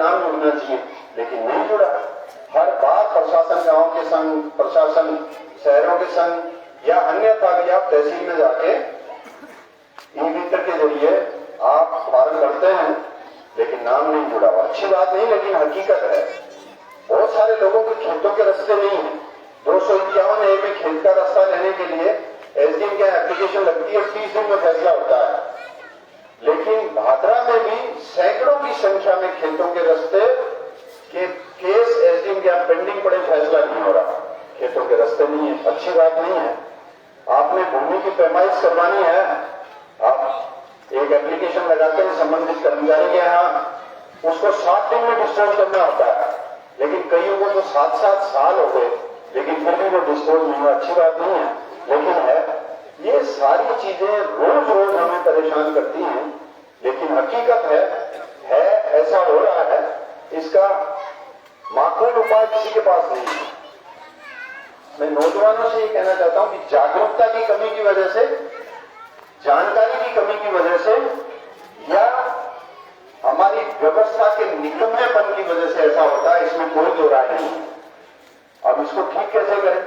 नाम जुड़ना चाहिए, लेकिन नहीं जुड़ा। हर बार प्रशासन, गांव के संग, प्रशासन शहरों के संग या अन्यथा भी आप तहसील में जाके ई-मित्र के जरिए आप फॉर्म करते हैं, लेकिन नाम नहीं जुड़ा हुआ। अच्छी बात नहीं, लेकिन हकीकत है। बहुत सारे लोगों के खेतों के रास्ते नहीं है। 251A में खेत का रास्ता लेने के लिए एसडीएम के एप्लीकेशन लगती है, 30 दिन में फैसला होता है। लेकिन भादरा में भी सैकड़ों की संख्या में खेतों के रास्ते के केस एसडीएम के पेंडिंग पड़े, फैसला नहीं हो रहा। खेतों के रास्ते नहीं है, अच्छी बात नहीं है। आपने भूमि की पैमाइश करवानी है, आप एक एप्लीकेशन लगाते हैं संबंधित कर्मचारी के यहाँ, उसको 7 दिन में डिस्पोज करना होता है, लेकिन कईयों को तो 7-7 साल हो गए, लेकिन फिर भी वो डिस्पोज नहीं हुआ। अच्छी बात नहीं है, लेकिन है। ये सारी चीजें रोज रोज हमें परेशान करती हैं, लेकिन हकीकत है ऐसा हो रहा है। इसका माकूल उपाय किसी के पास नहीं है। मैं नौजवानों से ये कहना चाहता हूं कि जागरूकता की कमी की वजह से, जानकारी की कमी की वजह से, या हमारी व्यवस्था के निकम्मेपन की वजह से ऐसा होता है, इसमें कोई दो राय नहीं है। अब इसको ठीक कैसे करें?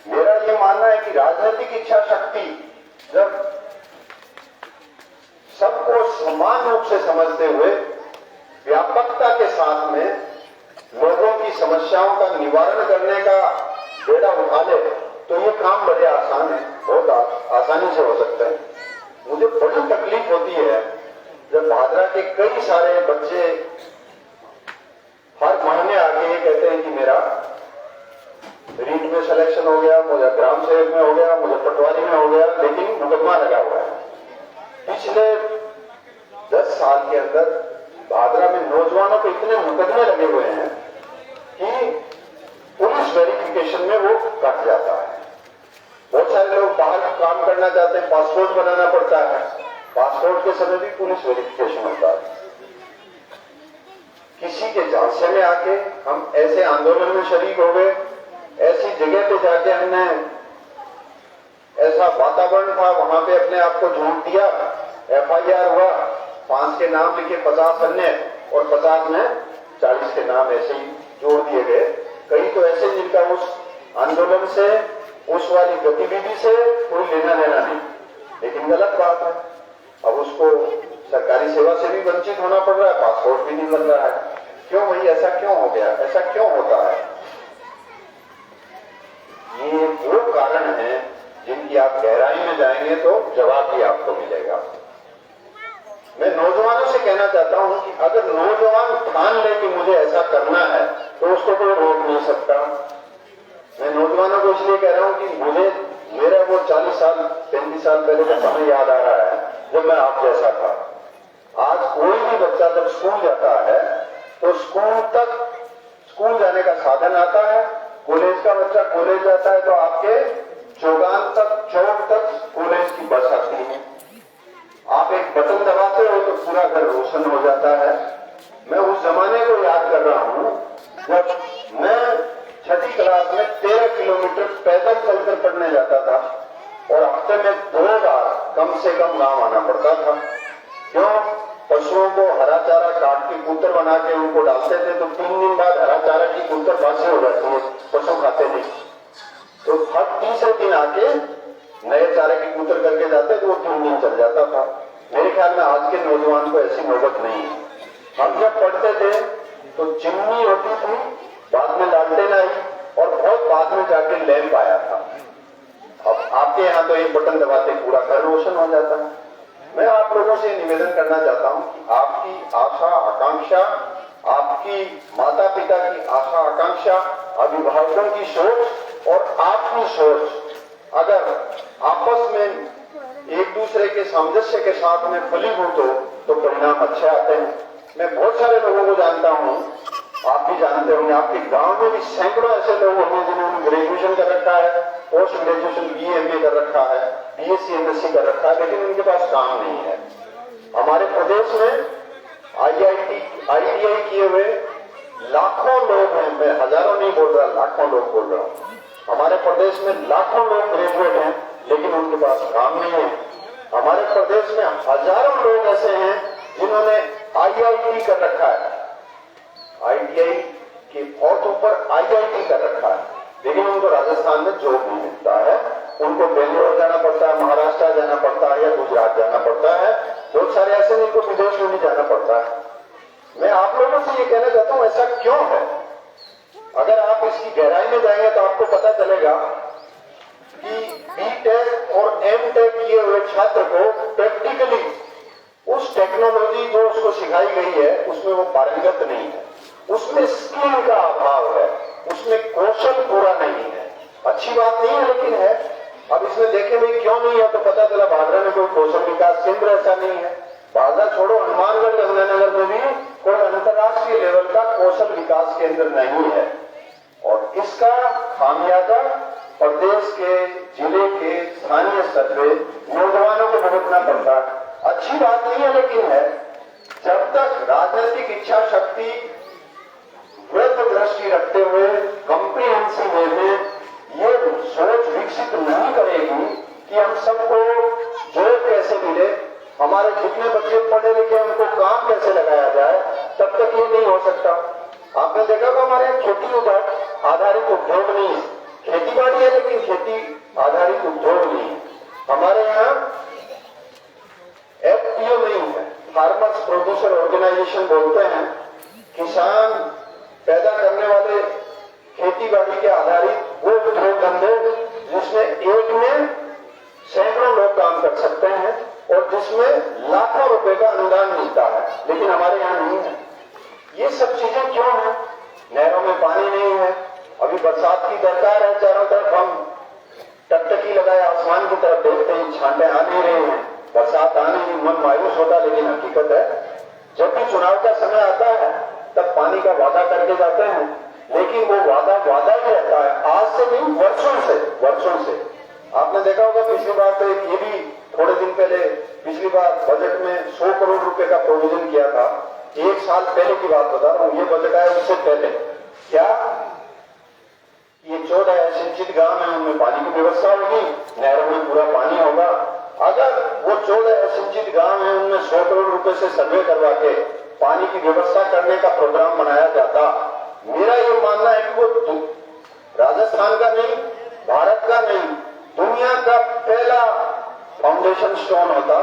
मेरा ये मानना है कि राजनीतिक इच्छा शक्ति जब सबको समान रूप से समझते हुए व्यापकता के साथ में लोगों की समस्याओं का निवारण करने का बेड़ा उठा ले, तो ये काम बड़े आसान है, बहुत आसानी से हो सकता है। मुझे बड़ी तकलीफ होती है जब भादरा के कई सारे बच्चे हर महीने आके ये कहते हैं कि मेरा रीट में सिलेक्शन हो गया, मुझे ग्राम सेवक में हो गया, मुझे पटवारी में हो गया, लेकिन मुकदमा लगा हुआ है। पिछले 10 साल के अंदर भादरा में नौजवानों को इतने मुकदमे लगे हुए हैं कि पुलिस वेरिफिकेशन में वो कट जाता है। बहुत सारे लोग बाहर काम करना चाहते हैं, पासपोर्ट बनाना पड़ता है, पासपोर्ट के समय भी पुलिस वेरिफिकेशन होता है। किसी के झांसे में आके हम ऐसे आंदोलन में शरीक हो गए, ऐसी जगह पे जाके हमने ऐसा वातावरण था, वहां पे अपने आप को झोंक दिया, एफआईआर हुआ, 5 के नाम लिखे, 50 अन्य, और 50 में 40 के नाम ऐसे ही जोड़ दिए गए। कई तो ऐसे जिनका उस आंदोलन से, उस वाली गतिविधि से कोई लेना देना नहीं, लेकिन गलत बात है। अब उसको सरकारी सेवा से भी वंचित होना पड़ रहा है, पासपोर्ट भी नहीं बन रहा है। क्यों भाई, ऐसा क्यों हो गया? ऐसा क्यों होता है? ये वो कारण है जिनकी आप गहराई में जाएंगे तो जवाब भी आपको मिलेगा। मैं नौजवानों से कहना चाहता हूं कि अगर नौजवान ठान ले कि मुझे ऐसा करना है, तो उसको कोई रोक नहीं सकता। मैं नौजवानों को इसलिए कह रहा हूं कि मुझे मेरा वो 40 साल 35 साल पहले का समय याद आ रहा है जब मैं आप जैसा था। आज कोई भी बच्चा जब स्कूल जाता है तो स्कूल जाने का साधन आता है। कॉलेज का बच्चा कॉलेज जाता है तो आपके चौगान तक, चौक तक कॉलेज की बस आती है। आप एक बटन दबाते हो तो पूरा घर रोशन हो जाता है। मैं उस जमाने को याद कर रहा हूं जब मैं 6ठी क्लास में 13 किलोमीटर पैदल चलकर पढ़ने जाता था, और हफ्ते में 2 बार कम से कम गांव आना पड़ता था। क्यों? पशुओं को हरा चारा काट के कूतर बना के उनको डालते थे, तो 3 दिन बाद हरा चारा की कूतर बासी हो जाती है, पशु खाते नहीं। तो हर तीसरे दिन आके नए चारे की कूतर करके जाते तो वो 3 दिन चल जाता था। मेरे ख्याल में आज के नौजवान को ऐसी नौबत नहीं है। हम जब पढ़ते थे तो चिमनी होती थी, बाद में लालटेन आई, और बहुत बाद में जाके लैंप आया था। अब आपके यहाँ तो एक बटन दबाते पूरा घर रोशन हो जाता है। मैं आप लोगों से निवेदन करना चाहता हूं कि आपकी आशा आकांक्षा, आपकी माता पिता की आशा आकांक्षा, अभिभावकों की सोच और आपकी सोच अगर आपस में एक दूसरे के सामंजस्य के साथ में फलीभूत हो तो परिणाम अच्छे आते हैं। मैं बहुत सारे लोगों को जानता हूं, आप भी जानते होंगे, आपके गांव में भी सैकड़ों ऐसे लोग होंगे जिन्होंने ग्रेजुएशन कर रखा है, पोस्ट ग्रेजुएशन BA MA कर रखा है, BSc MSc कर रखा है, लेकिन उनके पास काम नहीं है। हमारे प्रदेश में IIT किए हुए लाखों लोग हैं। मैं हजारों नहीं बोल रहा, लाखों लोग बोल रहा हूं। हमारे प्रदेश में लाखों लोग ग्रेजुएट हैं, लेकिन उनके पास काम नहीं है। हमारे प्रदेश में हजारों लोग ऐसे हैं जिन्होंने IIT कर रखा है, IIT कर रखा है, लेकिन उनको राजस्थान में जॉब नहीं मिलता है, उनको बेंगलोर जाना पड़ता है, महाराष्ट्र जाना पड़ता है या गुजरात जाना पड़ता है। बहुत सारे ऐसे नहीं, को विदेश में भी जाना पड़ता है। मैं आप लोगों से ये कहना चाहता हूं, ऐसा क्यों है? अगर आप इसकी गहराई में जाएंगे तो आपको पता चलेगा कि B.Tech और M.Tech किए हुए छात्र को प्रैक्टिकली उस टेक्नोलॉजी जो उसको सिखाई गई है उसमें वो पारंगत नहीं है, उसमें स्किल का अभाव है, उसमें कौशल पूरा नहीं है। अच्छी बात नहीं है लेकिन है। अब इसमें देखें भाई क्यों नहीं है, तो पता चला भादरा में कोई कौशल विकास केंद्र ऐसा नहीं है। भादरा छोड़ो, हनुमानगढ़ यमुनानगर में भी कोई अंतर्राष्ट्रीय लेवल का कौशल विकास केंद्र नहीं है। और इसका खामियाजा प्रदेश के, जिले के स्थानीय स्तर पे नौजवानों को भुगतना पड़ता है। अच्छी बात नहीं है लेकिन है। जब तक राजनीतिक इच्छा शक्ति वृद्ध दृष्टि रखते हुए कॉम्प्रिहेंसिव वे में ये सोच विकसित नहीं करेगी कि हम सबको जॉब कैसे मिले, हमारे जितने बच्चे पढ़े लिखे उनको काम कैसे लगाया जाए, तब तक ये नहीं हो सकता। आपने देखा कि हमारे यहाँ खेती आधारित उद्योग नहीं है, खेती बाड़ी है लेकिन खेती आधारित उद्योग नहीं है। हमारे यहाँ FPO नहीं है, फार्मर्स प्रोड्यूसर ऑर्गेनाइजेशन बोलते हैं, किसान पैदा करने वाले खेती बाड़ी के आधारित वो उद्योग धंधे जिसमें एक में सैकड़ों लोग काम कर सकते हैं और जिसमें लाखों रुपए का अनुदान मिलता है, लेकिन हमारे यहाँ नहीं है। ये सब चीजें क्यों हैं? नहरों में पानी नहीं है, अभी बरसात की दरकार है, चारों तरफ हम टकटकी लगाए आसमान की तरफ देखते हैं, छांटे आ नहीं रहे हैं, बरसात आने की मन मायूस होता, लेकिन हकीकत है जब भी चुनाव का समय आता है तब पानी का वादा करके जाते हैं, लेकिन वो वादा ही रहता है। आज से नहीं, वर्षों से आपने देखा होगा। पिछली बार तो ये भी थोड़े दिन पहले, पिछली बार बजट में 100 करोड़ रुपए का प्रोविजन किया था। एक साल पहले की बात बता रहा हूं, ये बजट आया उससे पहले। क्या ये 14 सिंचित गांव है, उनमें पानी की व्यवस्था होगी, नहरों में पूरा पानी होगा। अगर वो 14 सिंचित गांव है, उनमें 100 करोड़ रुपए से सर्वे करवा के पानी की व्यवस्था करने का प्रोग्राम बनाया जाता, मेरा ये मानना है कि वो राजस्थान का नहीं, भारत का नहीं, दुनिया का पहला फाउंडेशन स्टोन होता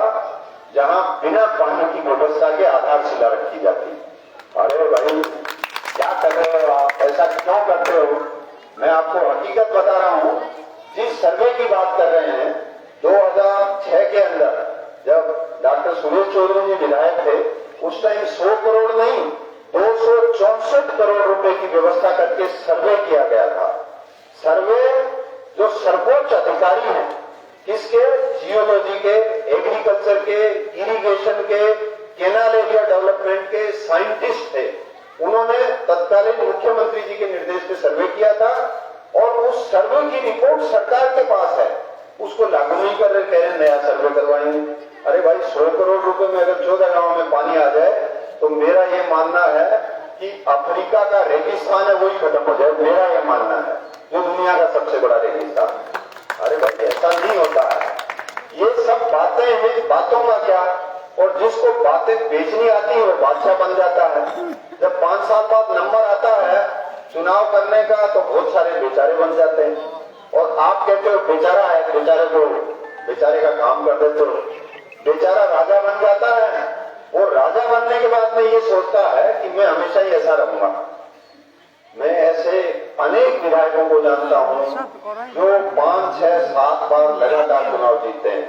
जहां बिना पानी की व्यवस्था के आधारशिला रखी जाती। अरे भाई क्या कर रहे हो आप, ऐसा क्यों करते हो? मैं आपको हकीकत बता रहा हूं। जिस सर्वे की बात कर रहे हैं, 2006 के अंदर जब डॉक्टर सुरेश चौधरी जी विधायक थे, उस टाइम 100 करोड़ नहीं 264 करोड़ रुपए की व्यवस्था करके सर्वे किया गया था। सर्वे जो सर्वोच्च अधिकारी हैं, किसके? जियोलॉजी के, एग्रीकल्चर के, इरिगेशन के, केनाल एरिया डेवलपमेंट के साइंटिस्ट थे। उन्होंने तत्कालीन मुख्यमंत्री जी के निर्देश पे सर्वे किया था और उस सर्वे की रिपोर्ट सरकार के पास है। उसको लागू नहीं कर रहे, कह रहे नया सर्वे करवाएंगे। अरे भाई 100 करोड़ रुपए में अगर 14 गांवों में पानी आ जाए तो मेरा ये मानना है कि अफ्रीका का रेगिस्तान है वही खत्म हो जाए, मेरा ये मानना है, जो दुनिया का सबसे बड़ा रेगिस्तान। अरे भाई ऐसा नहीं होता है। ये सब बातें हैं, बातों का क्या? और जिसको बातें बेचनी आती है वो बादशाह बन जाता है। जब 5 साल बाद नंबर आता है चुनाव करने का तो बहुत सारे बेचारे बन जाते हैं। और आप कहते हो बेचारा है, बेचारे को बेचारे का काम कर देते हो, बेचारा राजा बन जाता है। वो राजा बनने के बाद में ये सोचता है कि मैं हमेशा ही ऐसा रहूंगा। मैं ऐसे अनेक विधायकों को जानता हूं जो 5, 6, 7 बार लगातार चुनाव जीते हैं,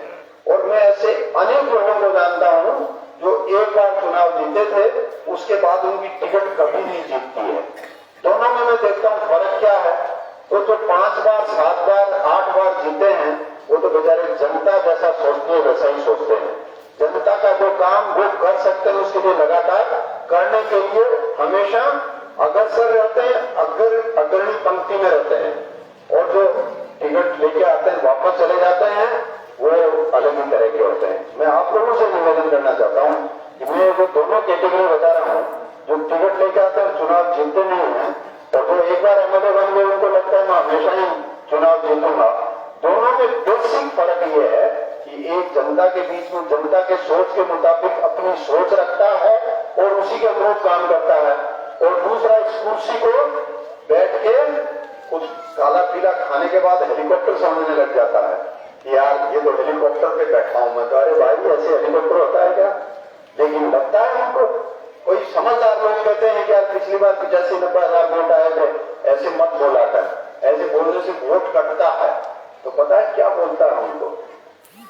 और मैं ऐसे अनेक लोगों को जानता हूं जो एक बार चुनाव जीते थे, उसके बाद उनकी टिकट कभी नहीं जीतती है। दोनों में मैं देखता हूं फर्क क्या है। तो जो 5 बार, 7 बार, 8 बार जीते हैं वो तो बेचारे जनता जैसा सोचते हैं वैसा ही सोचते हैं। जनता का जो काम वो कर सकते हैं उसके लिए लगातार करने के लिए हमेशा अग्रसर रहते हैं, अग्रणी पंक्ति में रहते हैं। और जो टिकट लेके आते हैं वापस चले जाते हैं वो अलग ही तरह के होते हैं। मैं आप लोगों से निवेदन करना चाहता हूँ कि मैं वो दोनों कैटेगरी बता रहा हूँ, जो टिकट लेके आते हैं चुनाव जीतते नहीं है, और जो एक बार MLA बन गए उनको लगता है मैं हमेशा ही चुनाव जीतूंगा। दोनों में बेसिक फर्क ये है कि एक जनता के बीच में जनता के सोच के मुताबिक अपनी सोच रखता है और उसी के अनुरूप काम करता है, और दूसरा इस कुर्सी को बैठ के कुछ काला पीला खाने के बाद हेलीकॉप्टर समझने लग जाता है कि यार ये तो हेलीकॉप्टर पे बैठा हूं मैं। तो अरे भाई ऐसे हेलीकॉप्टर होता है क्या? लेकिन लगता है उनको। कोई समझदार लोग कहते हैं कि यार पिछली बार 85-90 वोट आए थे, ऐसे मत बोला कर, ऐसे बोलने से वोट कटता है। तो पता है क्या बोलता है उनको?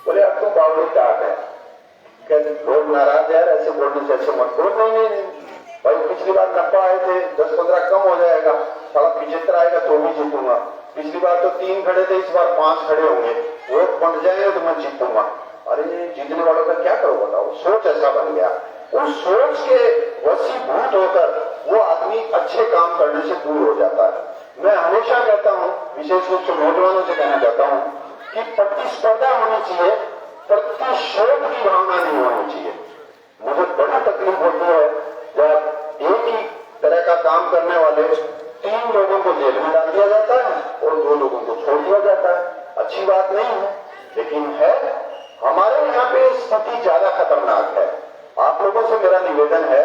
बोले अब तो बावड़ी टाट है, लोग नाराज है, ऐसे बोलने से ऐसे मत बोल। नहीं भाई पिछली बार 90 आए थे, 10-15 कम हो जाएगा, साला 75 आएगा तो भी जीतूंगा। पिछली बार तो 3 खड़े थे, इस बार 5 खड़े होंगे, वोट बंट जाएंगे तो मैं जीतूंगा। अरे जीतने वालों का क्या करो बताओ? सोच ऐसा बन गया। उस सोच के वशीभूत होकर वो आदमी अच्छे काम करने से दूर हो जाता है। मैं हमेशा कहता हूं, विशेष रूप से नौजवानों से कहना चाहता हूं कि प्रतिस्पर्धा होनी चाहिए, प्रतिशोध की भावना नहीं होनी चाहिए। मुझे बड़ी तकलीफ होती है जब एक ही तरह का काम करने वाले 3 लोगों को जेल में डाल दिया जाता है और 2 लोगों को छोड़ दिया जाता है। अच्छी बात नहीं है, लेकिन है। हमारे यहाँ पे स्थिति ज्यादा खतरनाक है। आप लोगों से मेरा निवेदन है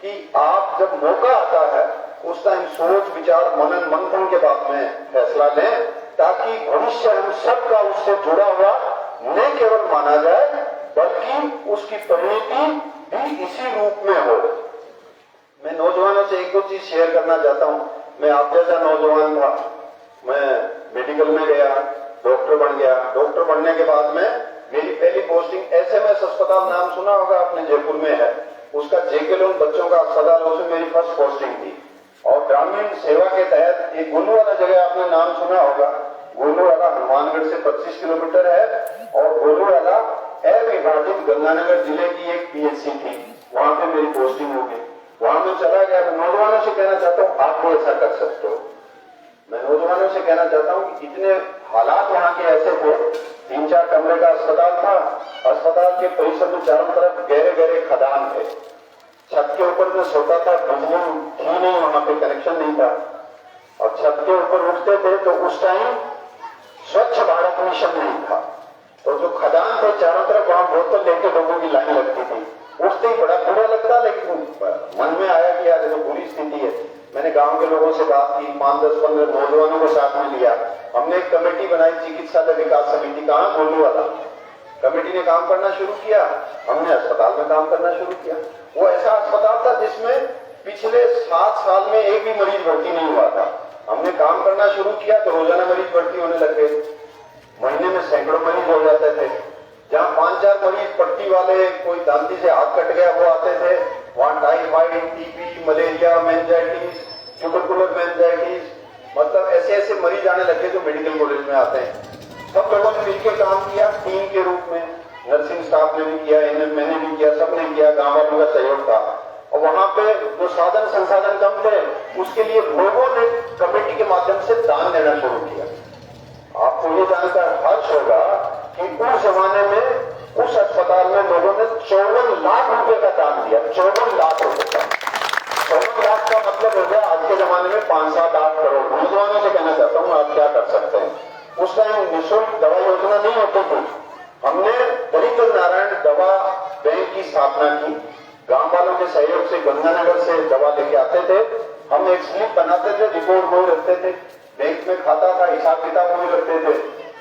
कि आप जब मौका आता है उस टाइम सोच विचार मनन मंथन के बाद में फैसला लें, ताकि भविष्य हम सबका उससे जुड़ा हुआ न केवल माना जाए बल्कि उसकी परिणति भी इसी रूप में हो। मैं नौजवानों से 1-2 चीज शेयर करना चाहता हूं। मैं आप जैसा नौजवान था, मैं मेडिकल में गया, डॉक्टर बन गया। डॉक्टर बनने के बाद में मेरी पहली पोस्टिंग एसएमएस अस्पताल, नाम सुना होगा आपने, जयपुर में है, उसका जेके लोन बच्चों का अस्पताल, उसमें मेरी फर्स्ट पोस्टिंग थी। और ग्रामीण सेवा के तहत एक गोलू वाला जगह आपने नाम सुना होगा, गोलू वाला हनुमानगढ़ से 25 किलोमीटर है, और गोलू वाला अविभाजित गंगानगर जिले की एक पीएचसी थी, वहां पे मेरी पोस्टिंग हो गई। वहां में चला गया। मैं नौजवानों से कहना चाहता हूँ आप भी ऐसा कर सकते हो। मैं नौजवानों से कहना चाहता हूँ कि इतने हालात वहां के ऐसे थे, 3-4 कमरे का अस्पताल था। अस्पताल के परिसर में चारों तरफ गहरे गहरे खदान थे। छत के ऊपर में सोता था, बिजली थी नहीं, वहां पे कनेक्शन नहीं था। और छत के ऊपर उठते थे तो उस टाइम स्वच्छ भारत मिशन नहीं था। तो जो खदान थे चारों तरफ, वहां बोतल लेके लोगों की लाइन लगती थी। उठते ही बड़ा बुरा लगता, लेकिन मन में आया कि यार जो बुरी स्थिति है। मैंने गांव के लोगों से बात की, 5-10-15 नौजवानों को साथ में लिया। हमने एक कमेटी बनाई, चिकित्सालय विकास समिति। कहां? गोलू वाला। कमेटी ने काम करना शुरू किया, हमने अस्पताल में काम करना शुरू किया। वो ऐसा अस्पताल था जिसमें पिछले 7 साल में एक भी मरीज भर्ती नहीं हुआ था। हमने काम करना शुरू किया तो रोजाना मरीज भर्ती होने लग गए। महीने में सैकड़ों मरीज हो जाते थे। जहां 5-4 मरीज पट्टी वाले, कोई दांती से हाथ कट गया, वो आते थे, वहां typhoid, TB, malaria, meningitis, tubercular meningitis, मतलब ऐसे ऐसे मरीज आने लगे जो मेडिकल कॉलेज में आते हैं। सब लोगों ने मिलकर काम किया टीम के रूप में। नर्सिंग स्टाफ ने भी किया, मैंने भी किया, सबने किया, गांव वालों का सहयोग था। और वहां पे जो साधन संसाधन कम थे, उसके लिए लोगों ने कमेटी के माध्यम से दान देना शुरू किया। आपको ये जानकर हर्ष होगा कि उस जमाने में उस अस्पताल में लोगों ने 54 लाख रुपए का दान दिया। 54 लाख रुपए का। 54 लाख का मतलब हो गया आज के जमाने में 5-7-8 करोड़। नौजवानों से कहना चाहता हूँ आप क्या कर सकते हैं। उस टाइम निःशुल्क दवा योजना नहीं होती थी। हमने दरिद्र नारायण दवा बैंक की स्थापना की। गांव वालों के सहयोग से गंगानगर से दवा लेके आते थे। हम एक स्लिप बनाते थे, रिपोर्ट वो रखते थे, बैंक में खाता था, हिसाब किताब वो रखते थे।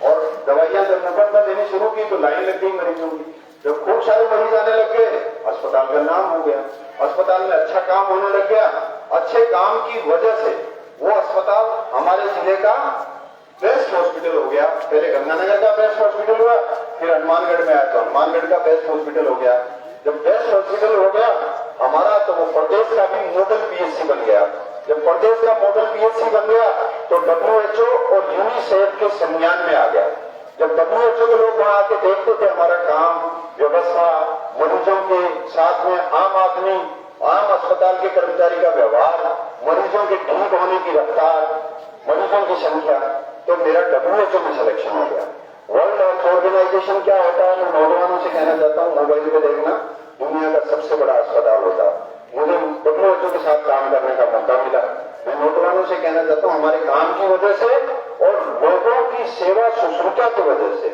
और दवाइयां जब नकद में देनी शुरू की तो लाइन लग गई मरीजों की। जब खूब सारे मरीज आने लग गए, अस्पताल का नाम हो गया। अस्पताल में अच्छा काम होने लग गया। अच्छे काम की वजह से वो अस्पताल हमारे जिले का बेस्ट हॉस्पिटल हो गया। पहले गंगानगर का बेस्ट हॉस्पिटल हुआ, फिर हनुमानगढ़ में आया तो हनुमानगढ़ का बेस्ट हॉस्पिटल हो गया। जब बेस्ट हॉस्पिटल हो गया हमारा, तो वो प्रदेश का भी मॉडल पीएचसी बन गया। जब प्रदेश का मॉडल पीएचसी बन गया तो WHO और यूनिसेफ के संज्ञान में आ गया। जब WHO के लोग वहां आके देखते थे हमारा काम, व्यवस्था, मरीजों के साथ में आम आदमी, आम अस्पताल के कर्मचारी का व्यवहार, मरीजों के ठीक होने की रफ्तार, मरीजों की संख्या, तो मेरा WHO में सिलेक्शन हो गया। वर्ल्ड हेल्थ ऑर्गेनाइजेशन क्या होता है, मैं नौजवानों से कहना चाहता हूँ, मोबाइल पे देखना, दुनिया का सबसे बड़ा अस्पताल होता है। मुझे WHO के साथ काम करने का मौका मिला। मैं नौजवानों से कहना चाहता हूँ हमारे काम की वजह से और लोगों की सेवा शुश्रूषा की वजह से।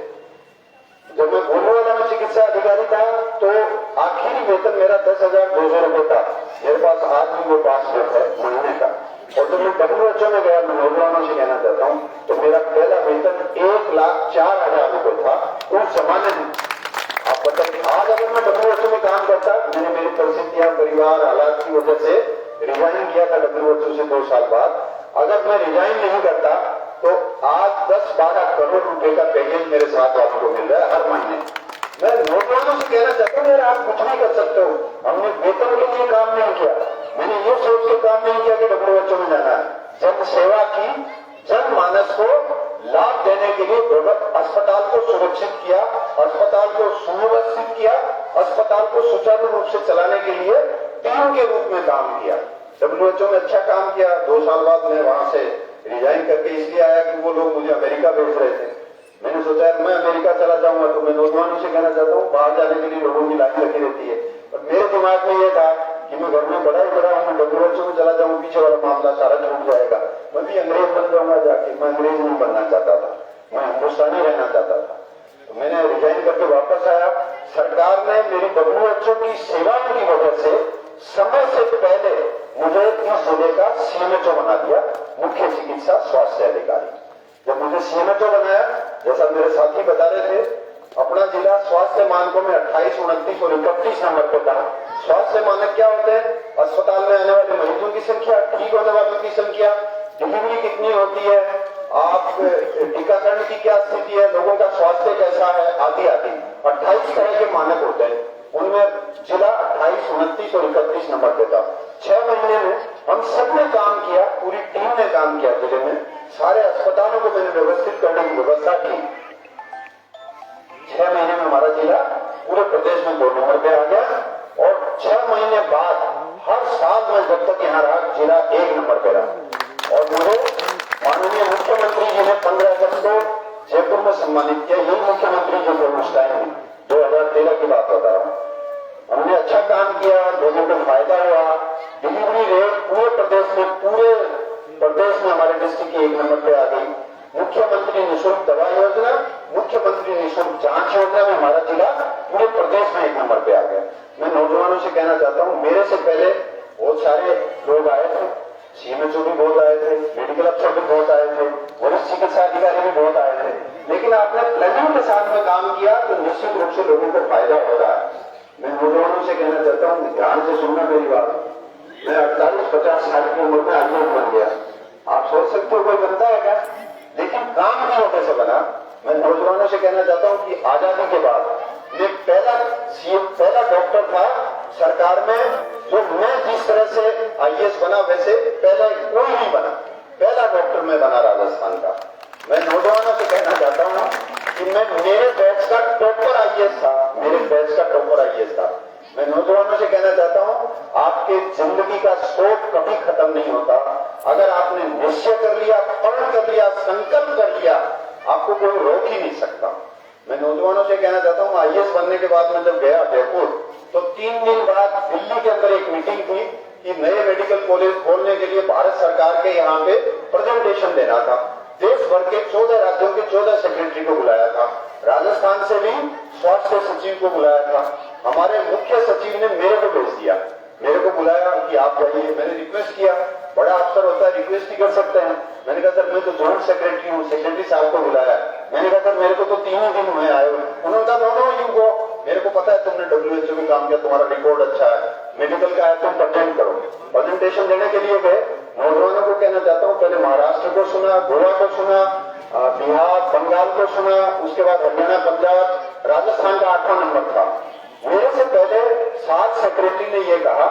जब मैं गोलू वाला में चिकित्सा अधिकारी था तो आखिरी वेतन मेरा 10,200 रुपए था। मेरे पास आज भी वो पासबुक है महीने का। और जब मैं WHO में गया, मैं नौजवानों से कहना चाहता हूँ, तो मेरा पहला वेतन 1,04,000 रुपए था उस जमाने में। आप बताइए आज अगर मैं WHO में काम करता, मैंने मेरी परिस्थितियां, परिवार, हालात की वजह से रिजाइन किया था WHO से 2 साल बाद। अगर मैं रिजाइन नहीं करता तो आज 10-12 करोड़ रुपए का पैकेज मेरे साथ वालों को मिल रहा है हर महीने। मैं नौजवानों से कहना चाहता हूँ, आप कुछ नहीं कर सकते हो। हमने वेतन के लिए काम नहीं किया, मैंने ये सोच के काम नहीं किया कि WHO में जाना है। जन सेवा की, जनमानस को लाभ देने के लिए अस्पताल को सुरक्षित किया, अस्पताल को सुव्यवस्थित किया, अस्पताल को सुचारू रूप से चलाने के लिए टीम के रूप में काम किया। WHO में अच्छा काम किया। 2 साल बाद मैं वहां से रिजाइन करके इसलिए आया कि वो लोग मुझे अमेरिका भेज रहे थे। मैंने सोचा मैं अमेरिका चला जाऊंगा, तो मैं नौजवानों से कहना चाहता हूँ, बाहर जाने के लिए लोगों की लाइन लगी रहती है। और मेरे दिमाग में यह था कि मैं घर में बड़ा ही बड़ा हूँ, मैं WHO में चला जाऊँ, पीछे वाला मामला सारा छूट जाएगा, मैं भी अंग्रेज बन जाऊंगा जाके। मैं अंग्रेज नहीं बनना चाहता था, मैं हिंदुस्तानी रहना चाहता था। तो मैंने रिजाइन करके वापस आया। सरकार ने मेरी WHO की सेवाओं की वजह से समय से पहले मुझे इस जिले का CMHO बना दिया, मुख्य चिकित्सा स्वास्थ्य अधिकारी। जब मुझे CMHO बनाया, जैसा मेरे साथी बता रहे थे, अपना जिला स्वास्थ्य मानकों में 28, 29 और 31 नंबर पर था। स्वास्थ्य मानक क्या होते हैं? अस्पताल में आने वाले मरीजों की संख्या, ठीक होने वालों की संख्या, डिलीवरी कितनी होती है, आप टीकाकरण की क्या स्थिति है, लोगों का स्वास्थ्य कैसा है, आदि आदि 28 तरह के मानक होते हैं। उनमें जिला 28, 29 और 31 नंबर पे था। 6 महीने में हम सब ने काम किया, पूरी टीम ने काम किया जिले में। सारे अस्पतालों को मैंने व्यवस्थित करने की व्यवस्था की। 6 महीने में हमारा जिला पूरे प्रदेश में 2 नंबर पे आ गया। और 6 महीने बाद हर साल में जब तक यहाँ रहा, जिला 1 नंबर पे रहा। और मुझे माननीय मुख्यमंत्री जी ने 15 अगस्त को जयपुर में सम्मानित किया। यही मुख्यमंत्री जी थे उस टाइम, 2013 की बात बता रहा हूँ। हमने अच्छा काम किया, लोगों को फायदा हुआ। डिलीवरी रेट पूरे प्रदेश में हमारे डिस्ट्रिक्ट की 1 नंबर पे आ गई। मुख्यमंत्री निःशुल्क दवा योजना, मुख्यमंत्री निःशुल्क जांच योजना में हमारा जिला पूरे प्रदेश में 1 नंबर पे आ गया। मैं नौजवानों से कहना चाहता हूँ, मेरे से पहले बहुत सारे लोग आए थे, CMHO भी बहुत आए थे, मेडिकल अफसर भी बहुत आए थे, वरिष्ठ चिकित्सा अधिकारी भी बहुत आए थे, लेकिन आपने प्लानिंग के साथ में काम किया तो निश्चित रूप से लोगों को फायदा होता है। मैं नौजवानों से कहना चाहता हूँ, ध्यान से सुनना मेरी बात। मैं 48-50 साल की उम्र में IAS बन गया। आप सोच सकते हो कोई बनता है क्या? लेकिन काम की वजह से बना। मैं नौजवानों से कहना चाहता हूँ कि आजादी के बाद मैं पहला डॉक्टर था सरकार में, जो मैं जिस तरह से IAS बना वैसे पहले कोई नहीं बना। पहला डॉक्टर मैं बना राजस्थान का। मैं नौजवानों से कहना चाहता हूँ कि मेरे बैच का टॉपर IAS था, मेरे बैच का टॉपर IAS था। मैं नौजवानों से कहना चाहता हूँ, आपके जिंदगी का शौक कभी खत्म नहीं होता। अगर आपने निश्चय कर लिया, प्रण कर लिया, संकल्प कर लिया, आपको कोई रोक ही नहीं सकता। मैं नौजवानों से कहना चाहता हूँ, IAS बनने के बाद मैं जब गया जयपुर, तो 3 दिन बाद दिल्ली के अंदर एक मीटिंग थी कि नए मेडिकल कॉलेज खोलने के लिए भारत सरकार के यहाँ पे प्रेजेंटेशन देना था। देश भर के 14 राज्यों के 14 सेक्रेटरी को बुलाया था। राजस्थान से भी स्वास्थ्य सचिव को बुलाया था। हमारे मुख्य सचिव ने मेरे को भेज दिया, मेरे को बुलाया कि आप जाइए। मैंने रिक्वेस्ट किया, बड़ा अफसर होता है, रिक्वेस्ट ही कर सकते हैं। मैंने कहा सर मैं तो जॉइंट सेक्रेटरी हूँ, सेक्रेटरी साहब को बुलाया। मैंने कहा सर मेरे को तो 3 ही दिन हुए आए हुए। उन्होंने कहा नो यू गो, मेरे को पता है तुमने WHO में काम किया, तुम्हारा रिकॉर्ड अच्छा है, मेडिकल का है, तुम प्रेजेंट करो। प्रेजेंटेशन देने के लिए गए। नौजवानों को कहना चाहता हूँ, पहले महाराष्ट्र को सुना, गोवा को सुना, बिहार, बंगाल को सुना, उसके बाद हरियाणा, पंजाब, राजस्थान का 8वां नंबर था। मेरे से पहले 7 सेक्रेटरी ने यह कहा,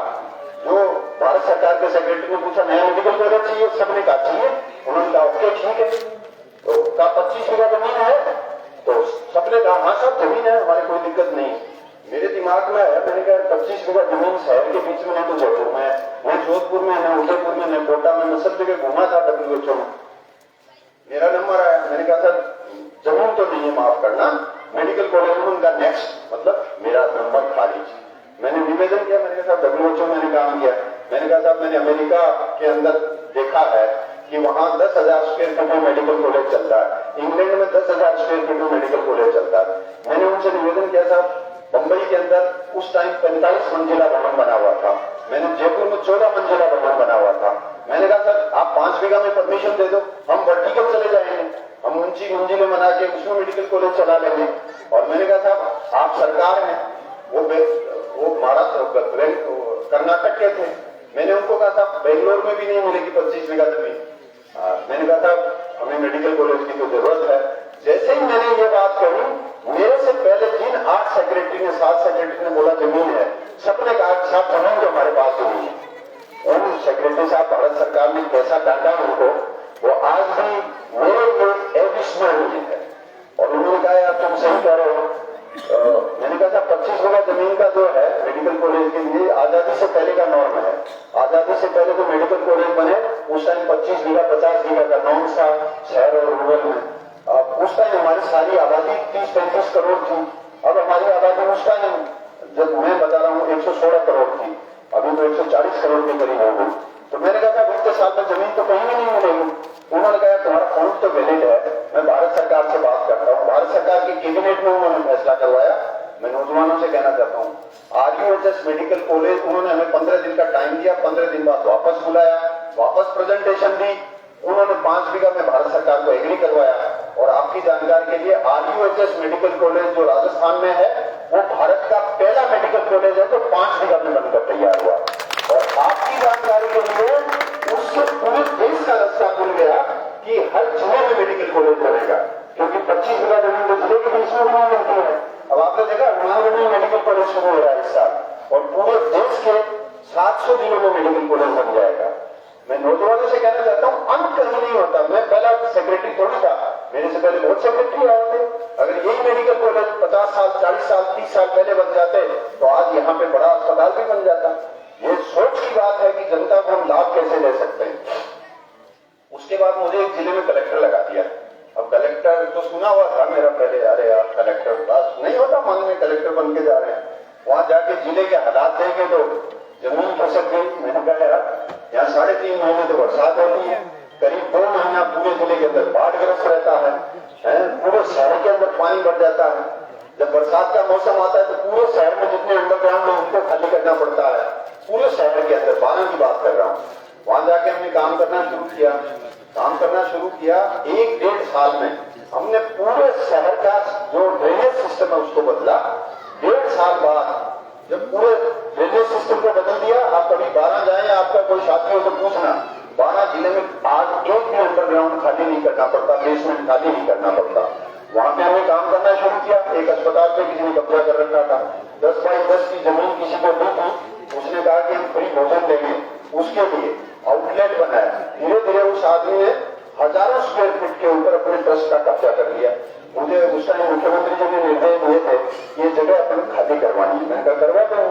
जो भारत सरकार के सेक्रेटरी ने पूछा नया मेडिकल कॉलेज चाहिए, सबने कहा चाहिए। उन्होंने कहा ओके ठीक है। तो कहा 25 बीघा जमीन है, तो सबने कहा हाँ सब जमीन है, हमारी कोई दिक्कत नहीं। मेरे दिमाग में आया, मैंने कहा 25 बीघा जमीन शहर के बीच में, नहीं तो जयपुर में, मैं जोधपुर में, मैं उदयपुर में, मैं कोटा में, मैं सब जगह घूमा था WHO में। मेरा नंबर आया, मैंने कहा सर जमीन तो नहीं है, माफ करना, मेडिकल कॉलेज में उनका नेक्स्ट, मतलब मेरा नंबर खाली। मैंने निवेदन किया, मैंने कहा साहब WHO मैंने काम किया। मैंने कहा साहब मैंने अमेरिका के अंदर देखा है कि वहां 10,000 स्क्वायर फीट में मेडिकल कॉलेज चलता है, इंग्लैंड में 10,000 स्क्वायर फीट में मेडिकल कॉलेज चलता है। मैंने उनसे निवेदन किया साहब, बंबई के अंदर उस टाइम 45 मंजिला भवन बना हुआ था, मैंने जयपुर में 14 मंजिला भवन बना हुआ था। मैंने कहा सर आप 5 बीघा में परमिशन दे दो, हम वर्टिकल चले जाएंगे, हम ऊंची मंजिलें बना के उसमें मेडिकल कॉलेज चला लेंगे। और मैंने कहा साहब आप सरकार में वो महाराष्ट्र कर्नाटक के थे, मैंने उनको कहा था बेंगलोर में भी नहीं मिलेगी 25 बीघा जमीन। मैंने कहा था हमें मेडिकल कॉलेज की तो जरूरत है। जैसे ही मैंने ये बात कही, मेरे से पहले जिन 8 सेक्रेटरी ने 7 सेक्रेटरी ने बोला जमीन है, सबने कहा साहब जमीन तो हमारे पास तो नहीं है। उन सेक्रेटरी साहब भारत सरकार ने कैसा डांटा उनको, वो आज भी मेरे लिए अविस्मरणीय है। और उन्होंने कहा यार तुम सही कह रहे हो। मैंने कहा था 25 बीघा जमीन का जो है मेडिकल कॉलेज के लिए आजादी से पहले का नॉर्म है। आजादी से पहले जो मेडिकल कॉलेज बने उस टाइम 25 बीघा 50 बीघा का नॉर्म था शहर और रूरल में। उस टाइम हमारी सारी आबादी 30-35 करोड़ थी। अब हमारी आबादी उस टाइम जब मैं बता रहा हूँ 116 करोड़ थी, अभी तो 140 करोड़ के करीब हो गई। तो मैंने कहा था 20 साल में जमीन तो कहीं भी नहीं मिलेगी। उन्होंने कहा तुम्हारा पॉइंट तो वैलिड है, मैं भारत सरकार से बात करता हूँ। भारत सरकार की कैबिनेट में उन्होंने फैसला करवाया। मैं नौजवानों से कहना चाहता हूँ RUHS मेडिकल कॉलेज, उन्होंने हमें 15 दिन का टाइम दिया, 15 दिन बाद वापस बुलाया, वापस प्रेजेंटेशन दी। उन्होंने 5 बीघा में भारत सरकार को एग्री करवाया। और आपकी जानकारी के लिए RUHS मेडिकल कॉलेज जो राजस्थान में है वो भारत का पहला मेडिकल कॉलेज है जो 5 बीघा में बनकर तैयार हुआ। और आपकी जानकारी के लिए उससे पूरे देश का रास्ता खुल गया कि हर जिले में मेडिकल कॉलेज बनेगा, क्योंकि 25 बीघा जमीन तो जिले के बीच में नहीं मिलती है। अब आपने देखा हनुमानगढ़ में मेडिकल कॉलेज शुरू हो रहा है इस साल, और पूरे देश के 700 जिलों में मेडिकल कॉलेज बन जाएगा। मैं नौजवानों से कहना चाहता हूँ अंत कहीं नहीं होता। मैं पहला सेक्रेटरी थोड़ी था, मेरे से पहले बहुत सेक्रेटरी आए थे। अगर यही मेडिकल कॉलेज 50 साल 40 साल 30 साल पहले बन जाते तो आज यहाँ पे बड़ा अस्पताल भी बन जाता। ये सोच की बात है कि जनता को हम लाभ कैसे ले सकते हैं। उसके बाद मुझे एक जिले में कलेक्टर लगा दिया। अब कलेक्टर तो सुना हुआ था मेरा पहले, अरे यार कलेक्टर बस नहीं होता मन में, कलेक्टर बन के जा रहे हैं। वहां जाके जिले के हालात देखे तो जमीन खसक गई। मैंने कहा यार यहाँ 3.5 महीने तो बरसात होती है, करीब 2 महीना पूरे जिले के अंदर बाढ़ग्रस्त रहता है, पूरे शहर के अंदर पानी भर जाता है। जब बरसात का मौसम आता है तो पूरे शहर में जितने अंडरग्राउंड है उनको खाली करना पड़ता है। पूरे शहर के अंदर 12 की बात कर रहा हूँ। वहां जाके हमने काम करना शुरू किया। 1-1.5 साल में हमने पूरे शहर का जो ड्रेनेज सिस्टम है उसको बदला। 1.5 साल बाद जब पूरे ड्रेनेज सिस्टम को बदल दिया, आप कभी 12 जाए, आपका कोई साथी हो तो पूछना, 12 जिले में आज एक भी अंडरग्राउंड खाली नहीं करना पड़ता, बेसमेंट खाली नहीं करना पड़ता। वहां पे हमने काम करना शुरू किया। एक अस्पताल पे किसी ने कब्जा कर रखा था, 10 बाई 10 की जमीन किसी को दी थी। उसने कहा कि हम फ्री भोजन देंगे, उसके लिए आउटलेट बनाया। धीरे धीरे उस आदमी ने हजारों स्क्वायर फीट के ऊपर अपने ट्रस्ट का कब्जा कर लिया। मुझे उस टाइम मुख्यमंत्री जी ने निर्देश दिए थे ये जगह अपन खाली करवानी है। मैंने कहा करवा दो।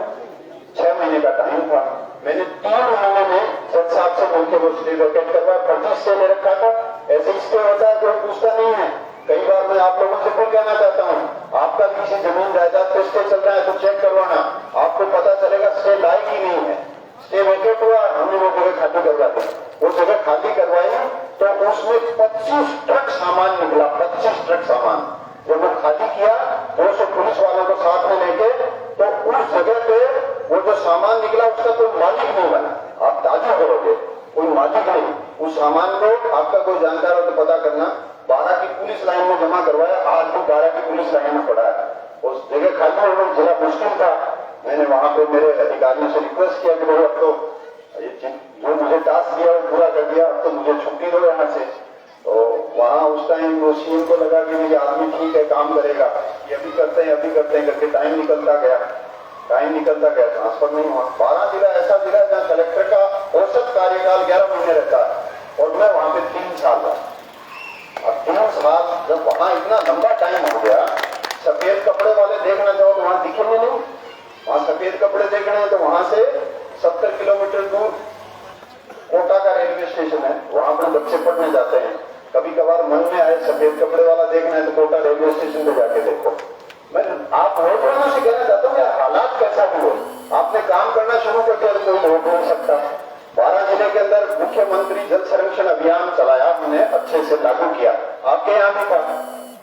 6 महीने का टाइम था। मैंने 3 महीने में जज साहब से मिलकर वो स्टे वेकेट करवाया। 25 स्टे ले रखा था। ऐसे स्टे होता है कोई पूछता नहीं है। कई बार मैं आप लोगों से फिर कहना चाहता हूँ, आपका किसी जमीन जायदाद पे स्टे चल रहा है तो चेक करवाना, आपको पता चलेगा स्टे लायक ही नहीं है। स्टे वेकेट हुआ, हमने वो जगह खाली करवा दी। वो जगह खाली करवाई तो उसमें 25 ट्रक सामान निकला। 25 ट्रक सामान जब वो खाली किया, 200 पुलिस वालों को साथ में लेके, तो उस जगह पे वो जो सामान निकला उसका कोई मालिक नहीं बना। आप ताजुब करोगे, कोई मालिक नहीं। उस सामान को आपका कोई जानकार हो तो पता करना। 12 की पुलिस लाइन में जमा करवाया। आज भी 12 की पुलिस लाइन में पड़ा है। उस जगह खाली होना जरा मुश्किल था। मैंने वहां पे मेरे अधिकारियों से रिक्वेस्ट किया कि भाई अब तो जो मुझे टास्क दिया वो पूरा कर दिया, अब तो मुझे छुट्टी दो यहाँ से। तो वहां उस टाइम वो सीएम को लगा कि ये आदमी ठीक है, काम करेगा, ये अभी करते हैं करके टाइम निकलता गया, ट्रांसफर नहीं हुआ। 12 जिला ऐसा जिला है जहाँ कलेक्टर का औसत कार्यकाल 11 महीने रहता है और मैं वहां पे 3 साल रहा। अब 3 साल जब वहां इतना लंबा टाइम हो गया, सफेद कपड़े वाले देखना चाहो तो वहां दिखेंगे नहीं। वहां सफेद कपड़े देखने हैं तो वहां से 70 किलोमीटर दूर कोटा का रेलवे स्टेशन है, वहां पर बच्चे पढ़ने जाते हैं। कभी कभार मन में आए सफेद कपड़े वाला देखना है तो कोटा रेलवे स्टेशन पे जाके देखो। मैं आप नौजवानों से कहना चाहता हूँ हालात कैसा भी हो, आपने काम करना शुरू कर दिया तो कोई रोक नहीं सकता। 12 जिले के अंदर मुख्यमंत्री जल संरक्षण अभियान चलाया, हमने अच्छे से लागू किया। आपके यहाँ भी था।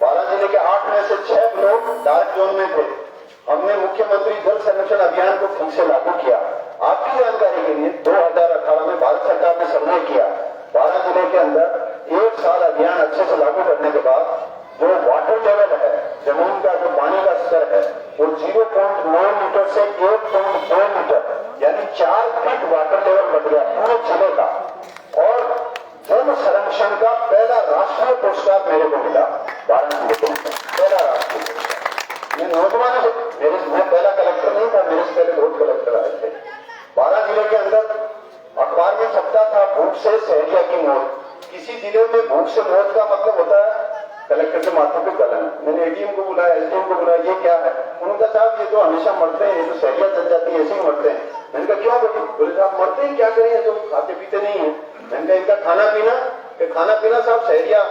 12 जिले के 8 में से 6 लोग डार्क जोन में थे। हमने मुख्यमंत्री जल संरक्षण अभियान को फिर से लागू किया। आपकी जानकारी के लिए 2018 में भारत सरकार ने सर्वे किया, 12 जिले के अंदर 1 साल अभियान अच्छे से लागू करने के बाद जो वाटर लेवल है, जमीन का जो पानी का स्तर है, वो 0.9 मीटर से 1.2 मीटर यानी 4 फीट वाटर लेवल बढ़ गया पूरे जिले का। और जल संरक्षण का पहला राष्ट्रीय पुरस्कार मेरे को मिला 12 जिले के अंदर, पहला राष्ट्रीय पुरस्कार। मैं नौजवानों से मैं पहला कलेक्टर नहीं था, मेरे से पहले बहुत कलेक्टर आए थे। 12 जिले के अंदर अखबार में छपता था भूख से सहरिया की मौत। किसी जिले में भूख से मौत का मतलब होता है कलेक्टर के माथे पे कलम। मैंने एडीएम को बुलाया, एसडीएम को बुलाया, ये क्या है? उन्होंने कहा साहब ये तो हमेशा मरते हैं, ये तो सहरिया चल जाती है, ऐसे ही मरते हैं। मैंने कहा क्यों बोले? बोले साहब मरते हैं, क्या करें, जो खाते पीते नहीं है। मैंने कहा इनका खाना पीना साहब सहरिया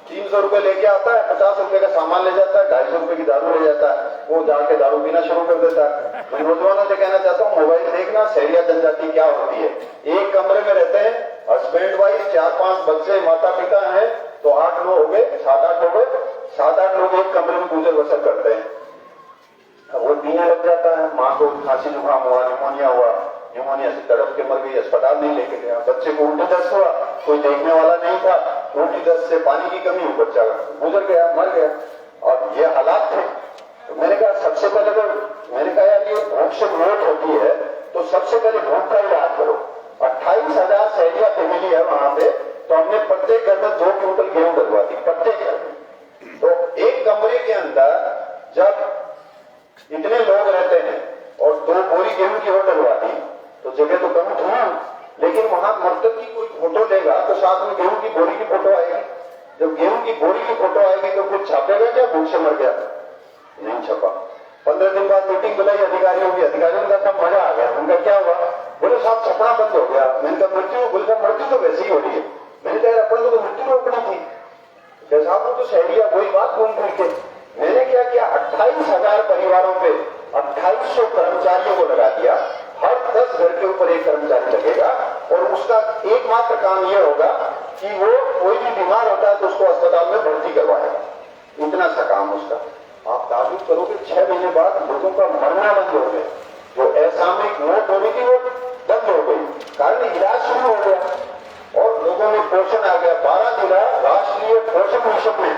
300 रुपए लेके आता है, 50 रुपए का सामान ले जाता है, 250 रुपए की दारू ले जाता है, वो जाके दारू पीना शुरू कर देता है। मैं नौजवानों से कहना चाहता हूँ मोबाइल देखना, सहरिया जनजाति क्या होती है। एक कमरे में रहते हैं, हस्बैंड वाइफ, 4-5 बच्चे, माता पिता हैं, तो 8 लोग हो गए, 7-8 हो गए, 7-8 लोग एक कमरे में गुजर बसर करते हैं। वो पीने लग जाता है, माँ को खांसी जुकाम हुआ, निमोनिया हुआ, निमोनिया से तड़प के मर गई, अस्पताल नहीं लेके गया। बच्चे को उल्टी दस्त हुआ, कोई देखने वाला नहीं था, उल्टी दस्त से पानी की कमी हुई, बच्चा गुजर गया, मर गया। और ये हालात थे। तो मैंने कहा सबसे पहले तो मैंने कहा यार ये भूख से मौत होती है तो सबसे पहले भूख का इलाज करो। 28,000 सहरिया फैमिली है वहां पे, तो हमने प्रत्येक घर में 2 क्विंटल गेहूं डलवा दी, प्रत्येक घर में। तो एक कमरे के अंदर जब इतने लोग रहते हैं और 2 बोरी गेहूं की और डलवा दी तो जगह तो कम थी, लेकिन वहां मरतब की कोई फोटो लेगा तो साथ में गेहूं की बोरी की फोटो आएगी। जब गेहूं की बोरी की फोटो आएगी तो कुछ छापेगा क्या भूख से मर गया? नहीं छपा। 15 दिन बाद मीटिंग बुलाई अधिकारियों की, अधिकारियों का सब मजा आ गया। उनका क्या हुआ? बोले साहब छपना बंद हो गया। मैंने कहा मृत्यु? बोले साहब मृत्यु तो वैसे ही हो रही है। मैंने कहा अपन को तो मृत्यु रोकनी थी। क्या साहब तो सहरिया वही बात घूम फिर के। मैंने क्या किया, 28,000 परिवारों पे 2800 कर्मचारियों को लगा दिया। हर 10 घर के ऊपर एक कर्मचारी लगेगा और उसका एकमात्र काम यह होगा कि वो कोई भी बीमार होता है तो उसको अस्पताल में भर्ती करवाएगा। इतना सा काम उसका। आप ताजुब करोगे 6 महीने बाद लोगों का मरना बंद हो गया। जो असामयिक मौत होनी थी वो बंद हो गई, कारण इलाज शुरू हो गया और लोगों में पोषण आ गया। 12 जिला राष्ट्रीय पोषण मिशन में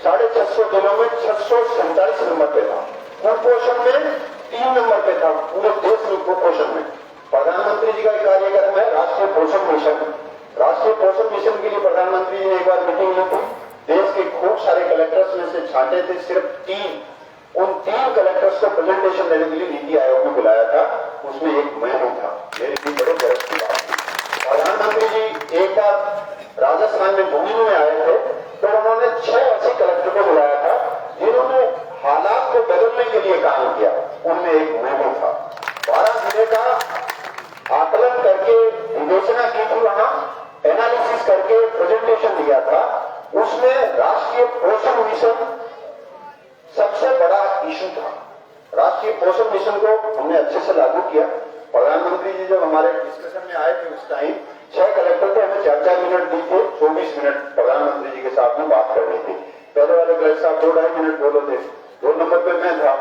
650 जिलों में 647 नंबर पे था। कुपोषण में 3 नंबर पे था पूरे देश में। कुपोषण में प्रधानमंत्री जी का कार्यक्रम है राष्ट्रीय पोषण मिशन। राष्ट्रीय पोषण मिशन के लिए प्रधानमंत्री जी ने एक बार मीटिंग ली थी। देश के खूब सारे कलेक्टर्स में से छांटे थे सिर्फ 3। उन 3 कलेक्टर्स को प्रेजेंटेशन देने के लिए नीति आयोग ने बुलाया था। उसमें एक मैं भी था। मेरे लिए बड़े गर्व की बात थी। प्रधानमंत्री जी एक बार राजस्थान में भूमि में आए थे तो उन्होंने 6 ऐसे कलेक्टर को बुलाया था जिन्होंने हालात को बदलने के लिए काम किया। उनमें एक मैं भी था। 12 जिले का आकलन करके विवेचना की थी, वहां एनालिसिस करके प्रेजेंटेशन दिया था। उसमें राष्ट्रीय पोषण मिशन सबसे बड़ा इशू था। राष्ट्रीय पोषण मिशन को हमने अच्छे से लागू किया। प्रधानमंत्री जी जब हमारे डिस्कशन में आए थे उस टाइम 6 कलेक्टर थे, हमें 4-4 मिनट दी थे। 24 मिनट प्रधानमंत्री जी के साथ में बात करनी थी। पहले वाले कलेक्टर साहब 2-2.5 मिनट बोले थे। 2 नंबर पे मैं था।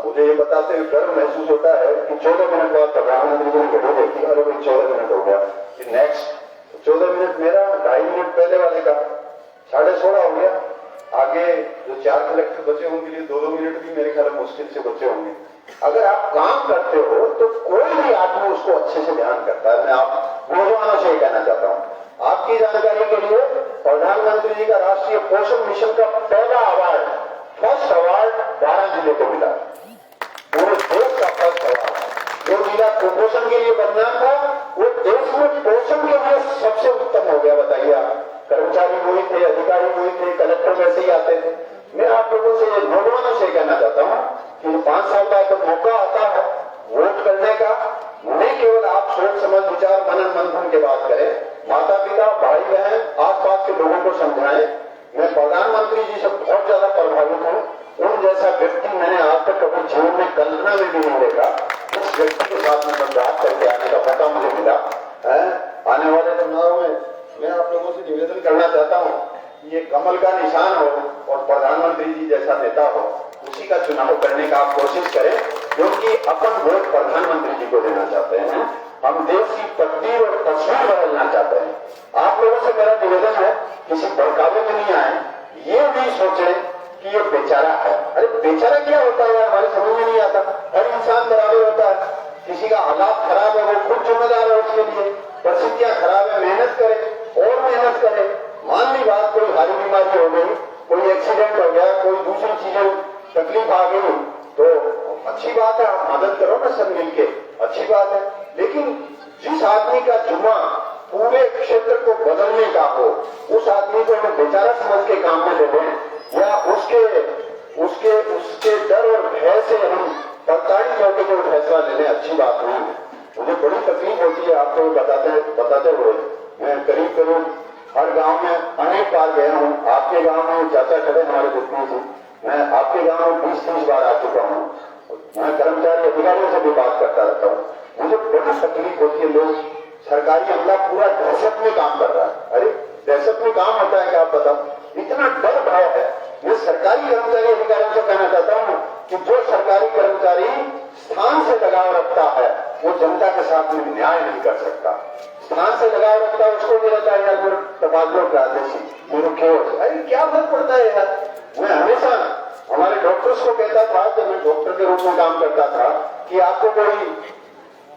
मुझे ये बताते हुए गर्व महसूस होता है कि 14 मिनट बाद प्रधानमंत्री जी ने घड़ी देखी, अरे भाई 14 मिनट हो गया, नेक्स्ट 14 मिनट मेरा, 2.5 मिनट पहले वाले का, 16.5 हो गया। आगे जो 4 कलेक्टर बचे उनके लिए 2-2 मिनट भी मेरे ख्याल मुश्किल से बचे होंगे। अगर आप काम करते हो तो कोई भी आदमी उसको अच्छे से ध्यान करता है। मैं आप नौजवानों से कहना चाहता हूं, आपकी जानकारी के लिए प्रधानमंत्री जी का राष्ट्रीय पोषण मिशन का पहला अवार्ड, फर्स्ट अवार्ड 12 जिले को मिला। पूरे देश का फर्स्ट अवार्ड। जो जिला कुपोषण के लिए बदनाम था वो देश में पोषण के लिए सबसे उत्तम हो गया। बताइए आप, कर्मचारी वही थे, अधिकारी वही थे, कलेक्टर वैसे ही आते थे। मैं आप लोगों से, नौजवानों से कहना चाहता हूं कि 5 साल बाद जब मौका आता है वोट करने का, नहीं केवल आप सोच समझ विचार मनन मंथन के बात करें, माता पिता, भाई बहन, आसपास के लोगों को समझाएं। मैं प्रधानमंत्री जी से बहुत ज्यादा प्रभावित हूं। उन जैसा व्यक्ति मैंने आज तक कभी जीवन में कल्पना में भी नहीं देखा। उस व्यक्ति के साथ में बात करके आने का मौका मुझे मिला है। आने वाले चुनाव में मैं आप लोगों से निवेदन करना चाहता हूं कि ये कमल का निशान हो और प्रधानमंत्री जी जैसा नेता हो, उसी का चुनाव करने का आप कोशिश करें। क्योंकि अपन वोट प्रधानमंत्री जी को देना चाहते हैं, हम देश की तकदीर और तस्वीर बदलना चाहते हैं। आप लोगों से मेरा निवेदन है, किसी भड़कावे में नहीं आए, ये नहीं सोचे कि ये बेचारा है। अरे बेचारा क्या होता है यार, हमारी समझ में नहीं आता। हर इंसान बराबर होता है, किसी का हालात खराब है वो खुद जिम्मेदार है उसके लिए, परिस्थितियां खराब है, मेहनत करे और मेहनत करे। मान ली बात कोई भारी बीमारी हो गई, कोई एक्सीडेंट हो गया, कोई दूसरी चीजें तकलीफ आ गई, तो अच्छी बात है, आप मदद करो ना सब मिलके, अच्छी बात है। लेकिन जिस आदमी का जुम्मा पूरे क्षेत्र को बदलने का हो, उस आदमी को हम बेचारा समझ के काम में ले लें, या उसके उसके उसके डर और भय से हम प्रताड़ित होकर कोई फैसला ले लें, अच्छी बात नहीं है। मुझे बड़ी तकलीफ होती है आपको बताते हुए। मैं करीब करीब हर गांव में अनेक बार गया हूँ। आपके गांव में चाचा खड़े हमारे दुश्मन से, मैं आपके गांव में 20-30 बार आ चुका हूँ। मैं कर्मचारी अधिकारियों से भी बात करता रहता हूँ। मुझे बड़ी तकलीफ होती है, लोग सरकारी अमला पूरा दहशत में काम कर रहा है। अरे दहशत में काम होता है क्या, आप बताओ? इतना डर भय है। मैं सरकारी कर्मचारी अधिकारियों से कहना चाहता हूँ कि जो सरकारी कर्मचारी स्थान से लगाव रखता है वो जनता के साथ में न्याय नहीं कर सकता। स्थान से लगाव रखता है उसको भी रहता है यार मेरे तबादलों प्रादेशी मेरे क्यों, अरे क्या फर्क पड़ता है यार। मैं हमेशा हमारे डॉक्टर्स को कहता था, जब मैं डॉक्टर के रूप में काम करता था, कि आपको कोई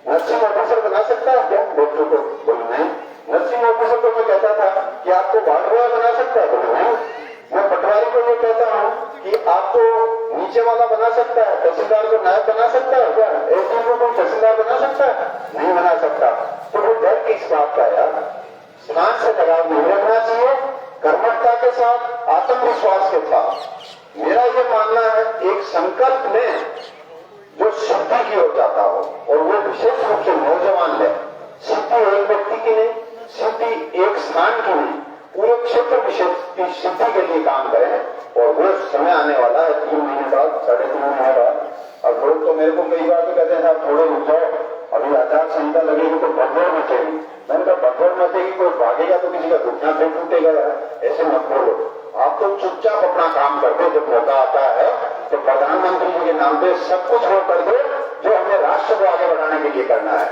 नर्सिंग ऑफिसर बना सकता है क्या? डॉक्टर को बोले नहीं। नर्सिंग ऑफिसर को मैं कहता था कि आपको वार्ड बॉय बना सकता है? बोले नहीं। मैं पटवारी को ये कहता हूँ कि आपको नीचे वाला बना सकता है, तहसीलदार को नायब बना सकता है क्या? एसडीएम को कोई तहसीलदार बना सकता है? नहीं बना सकता। तो वो डर किस बात का यार? स्थान से लगाव नहीं रखना चाहिए, कर्मठता के साथ, आत्मविश्वास के साथ। मेरा ये मानना है, एक संकल्प में जो सिद्धि की ओर जाता हो, और वो विशेष रूप से नौजवान है। सिद्धि एक व्यक्ति की नहीं, सिद्धि एक स्थान की नहीं, पूरे क्षेत्र विशेष की सिद्धि के लिए काम करें। और वो समय आने वाला है 3 महीने बाद, 3.5 महीने बाद। अब लोग तो मेरे को कई बार तो कहते हैं साहब थोड़े रुक जाओ, अभी आचार संहिता लगेगी तो भगदौड़ मचेगी। मैंने कहा भगदौड़ मचेगी, कोई भागेगा तो किसी का घुटना फिर टूटेगा, ऐसे मत बोलो। आप तो चुपचाप अपना काम कर दो, जब मौका आता है तो प्रधानमंत्री जी के नाम पे सब कुछ वो कर दो जो हमें राष्ट्र को आगे बढ़ाने के लिए करना है।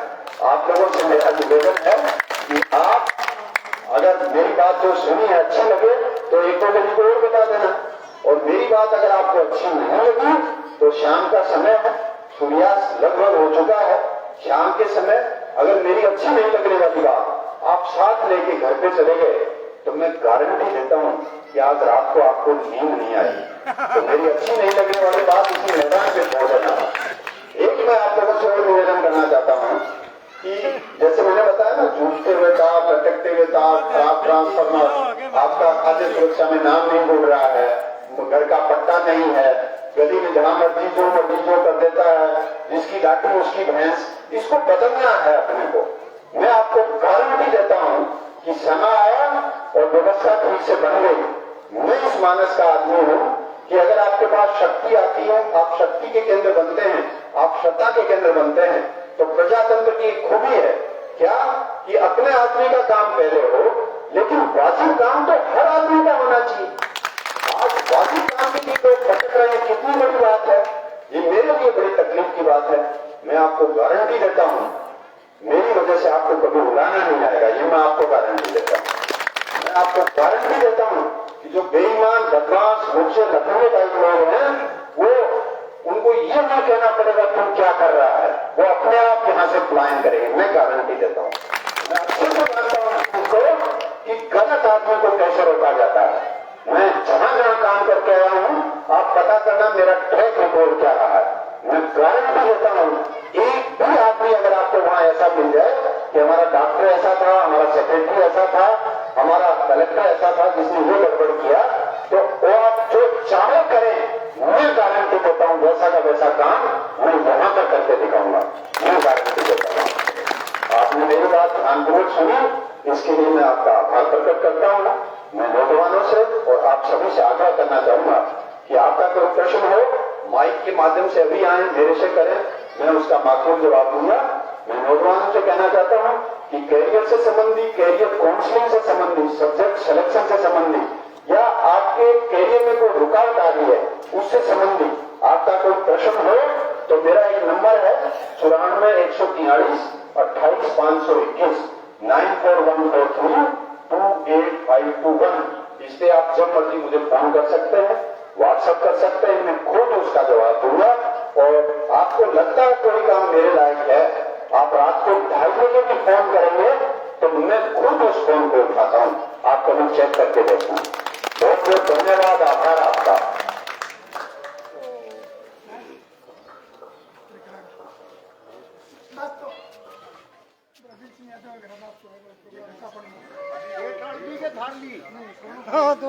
आप लोगों से मेरा निवेदन है कि आप अगर मेरी बात जो सुनी है अच्छी लगे तो 1-2 जन को और बता देना, और मेरी बात अगर आपको अच्छी नहीं लगी तो शाम का समय है, सूर्यास्त लगभग हो चुका है, शाम के समय अगर मेरी अच्छी नहीं लगने वाली बात आप साथ लेके घर पे चले गए तो मैं गारंटी देता हूँ कि आज रात को आपको नींद नहीं आएगी। तो मेरी अच्छी नहीं लगने वाली बात इसी मैदान पे छोड़ देना। एक मैं आप लोगों से और निवेदन करना चाहता हूँ कि जैसे मैंने बताया ना, जूझते हुए ताप, लटकते हुए ताप, खराब ट्रांसफार्मर, आपका खाद्य सुरक्षा में नाम नहीं जुड़ रहा है, घर का पट्टा नहीं है, गली में जहां मर्जी जो कर देता है, जिसकी लाठी उसकी भैंस, इसको बदलना है अपने को। मैं आपको गारंटी देता हूं कि समय आया और व्यवस्था ठीक से बन गई। मैं इस मानस का आदमी हूं कि अगर आपके पास शक्ति आती है, आप शक्ति के केंद्र बनते हैं, आप सत्ता के केंद्र बनते हैं, तो प्रजातंत्र की एक खूबी है क्या कि अपने आदमी का काम पहले हो, लेकिन वाजिब काम तो हर आदमी का होना चाहिए। आज वाजिब काम के लिए लोग भटक रहे हैं, कितनी बड़ी बात है ये, मेरे लिए बड़ी तकलीफ की बात है। मैं आपको गारंटी देता हूं मेरी वजह से आपको कभी उड़ाना नहीं आएगा, ये मैं आपको गारंटी देता हूं। मैं आपको गारंटी देता हूं कि जो बेईमान, बदमाश, मुझसे लखनऊ टाइप लोग हैं, वो उनको ये नहीं कहना पड़ेगा तुम क्या कर रहा है, वो अपने आप यहां से पलायन करेंगे, मैं गारंटी देता हूं। मैं अच्छे से जानता हूं उसको कि गलत आदमी को कैसे रोका जाता है। मैं जहां जहां काम करके आया हूं, आप पता करना मेरा ट्रैक रिकॉर्ड क्या रहा है। मैं गारंटी देता हूं एक भी आदमी अगर आपको वहां ऐसा मिल जाए कि हमारा डॉक्टर ऐसा था, हमारा सेक्रेटरी ऐसा था, हमारा कलेक्टर ऐसा था जिसने वो गड़बड़ किया, तो वो आप जो चाहे करें, मैं गारंटी देता हूं वैसा का वैसा काम मैं वहां पर करके दिखाऊंगा, मैं गारंटी देता हूं। आपने मेरी बात ध्यानपूर्वक सुनी, इसके लिए मैं आपका आभार प्रकट करता हूं। मैं नौजवानों से और आप सभी से आग्रह करना चाहूंगा कि आपका कोई प्रश्न हो, माइक के माध्यम से अभी आए, मेरे से करें, मैं उसका माकूल जवाब दूंगा। मैं नौजवानों से कहना चाहता हूं कि कैरियर से संबंधी, कैरियर काउंसलिंग से संबंधी, सब्जेक्ट सिलेक्शन से संबंधी, या आपके कैरियर में कोई रुकावट आ रही है उससे संबंधी आपका कोई प्रश्न हो तो मेरा एक नंबर है 94 143 28 521 9414328521। इस पे आप जब मर्जी मुझे फोन कर सकते हैं, व्हाट्सएप कर सकते हैं, मैं खुद उसका जवाब दूंगा। और आपको लगता है कोई काम मेरे लायक है, आप रात को 2:30 बजे भी फोन करेंगे तो मैं खुद उस फोन को उठाता हूं। आप कभी चेक करके देखना। बहुत बहुत धन्यवाद, आभार आपका। हाँ